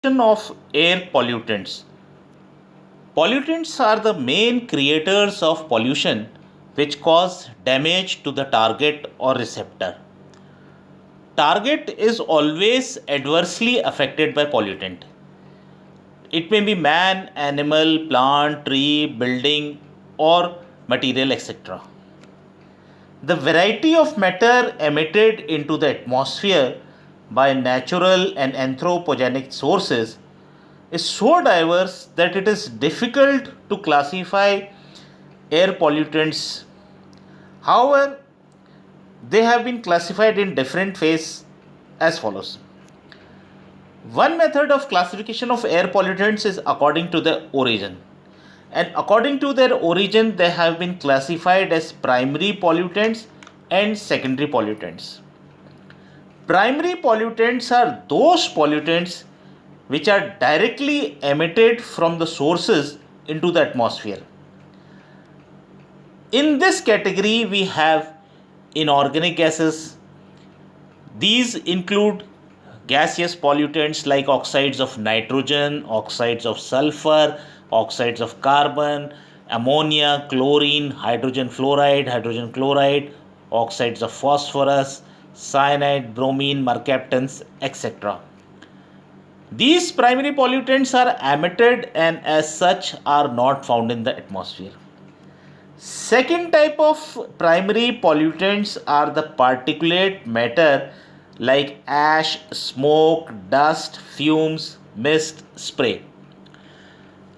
Of air pollutants. Pollutants are the main creators of pollution which cause damage to the target or receptor. Target is always adversely affected by pollutant. It may be man, animal, plant, tree, building, or material, etc. The variety of matter emitted into the atmosphere by natural and anthropogenic sources is so diverse that it is difficult to classify air pollutants. However, they have been classified in different phases as follows. One method of classification of air pollutants is according to their origin. And according to their origin, they have been classified as primary pollutants and secondary pollutants. Primary pollutants are those pollutants which are directly emitted from the sources into the atmosphere. In this category, we have inorganic gases. These include gaseous pollutants like oxides of nitrogen, oxides of sulfur, oxides of carbon, ammonia, chlorine, hydrogen fluoride, hydrogen chloride, oxides of phosphorus, cyanide, bromine, mercaptans, etc. These primary pollutants are emitted and as such are not found in the atmosphere. Second type of primary pollutants are the particulate matter like ash, smoke, dust, fumes, mist, spray.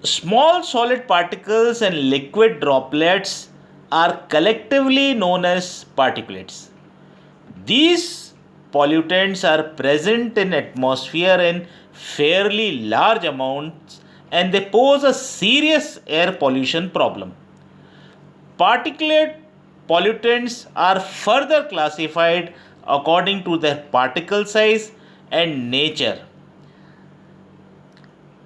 Small solid particles and liquid droplets are collectively known as particulates. These pollutants are present in atmosphere in fairly large amounts and they pose a serious air pollution problem. Particulate pollutants are further classified according to their particle size and nature.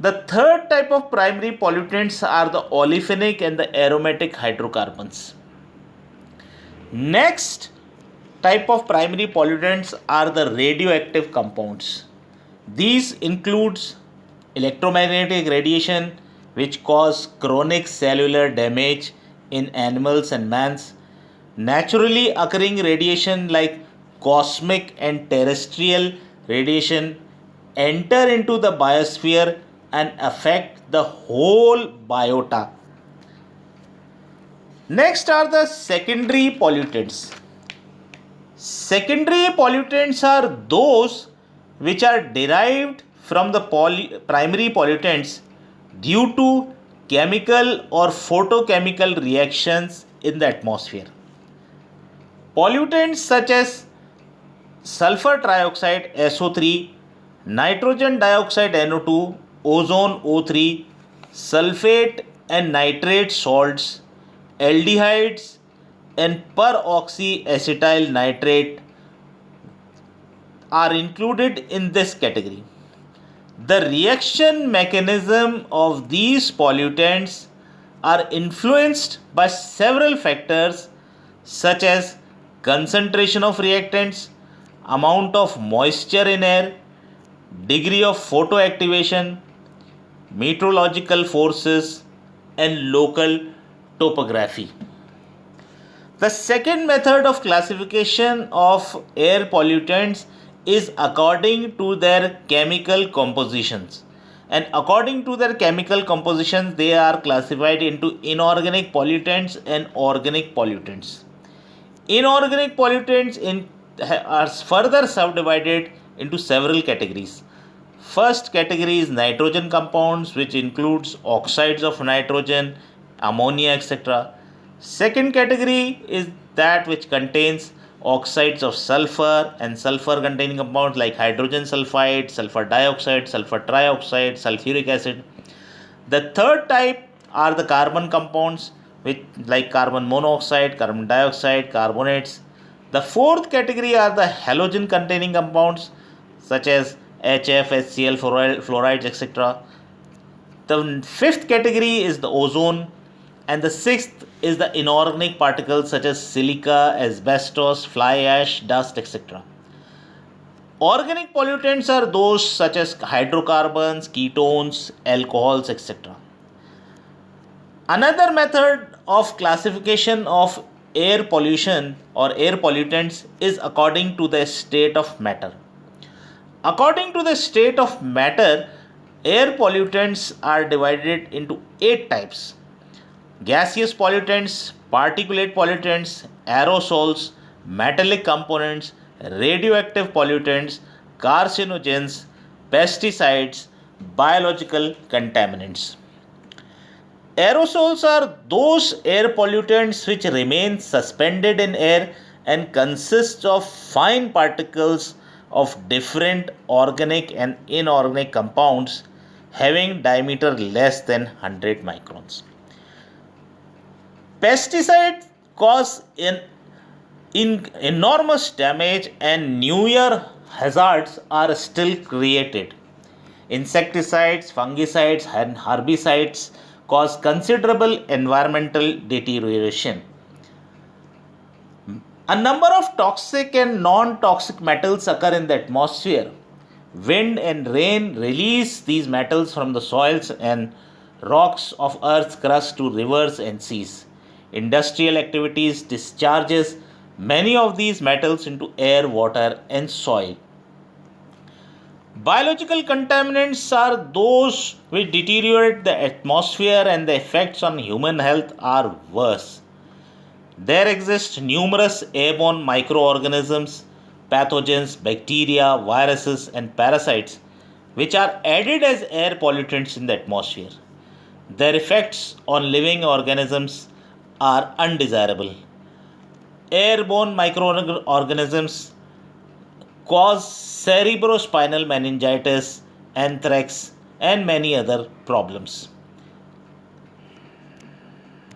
The third type of primary pollutants are the olefinic and the aromatic hydrocarbons. Next type of primary pollutants are the radioactive compounds. These includes electromagnetic radiation which cause chronic cellular damage in animals and mans, naturally occurring radiation like cosmic and terrestrial radiation enter into the biosphere and affect the whole biota. Next are the secondary pollutants. Secondary pollutants are those which are derived from the primary pollutants due to chemical or photochemical reactions in the atmosphere. Pollutants such as sulfur trioxide SO3, nitrogen dioxide NO2, ozone O3, sulfate and nitrate salts, aldehydes, and peroxyacetyl nitrate are included in this category. The reaction mechanism of these pollutants are influenced by several factors such as concentration of reactants, amount of moisture in air, degree of photoactivation, meteorological forces, and local topography. The second method of classification of air pollutants is according to their chemical compositions. And according to their chemical compositions, they are classified into inorganic pollutants and organic pollutants. Inorganic pollutants are further subdivided into several categories. First category is nitrogen compounds, which includes oxides of nitrogen, ammonia, etc. Second category is that which contains oxides of sulfur and sulfur containing compounds like hydrogen sulfide, sulfur dioxide, sulfur trioxide, sulfuric acid. The third type are the carbon compounds which like carbon monoxide, carbon dioxide, carbonates. The fourth category are the halogen containing compounds such as HF, HCl, fluorides, etc. The fifth category is the ozone, and the sixth is the inorganic particles such as silica, asbestos, fly ash, dust, etc. Organic pollutants are those such as hydrocarbons, ketones, alcohols, etc. Another method of classification of air pollution or air pollutants is according to the state of matter. According to the state of matter, air pollutants are divided into 8 types: gaseous pollutants, particulate pollutants, aerosols, metallic components, radioactive pollutants, carcinogens, pesticides, biological contaminants. Aerosols are those air pollutants which remain suspended in air and consist of fine particles of different organic and inorganic compounds having diameter less than 100 microns. Pesticides cause enormous damage and newer hazards are still created. Insecticides, fungicides, and herbicides cause considerable environmental deterioration. A number of toxic and non toxic metals occur in the atmosphere. Wind and rain release these metals from the soils and rocks of Earth's crust to rivers and seas. Industrial activities discharges many of these metals into air, water, and soil. Biological contaminants are those which deteriorate the atmosphere and the effects on human health are worse. There exist numerous airborne microorganisms, pathogens, bacteria, viruses, and parasites which are added as air pollutants in the atmosphere. Their effects on living organisms are undesirable. Airborne microorganisms cause cerebrospinal meningitis, anthrax, and many other problems.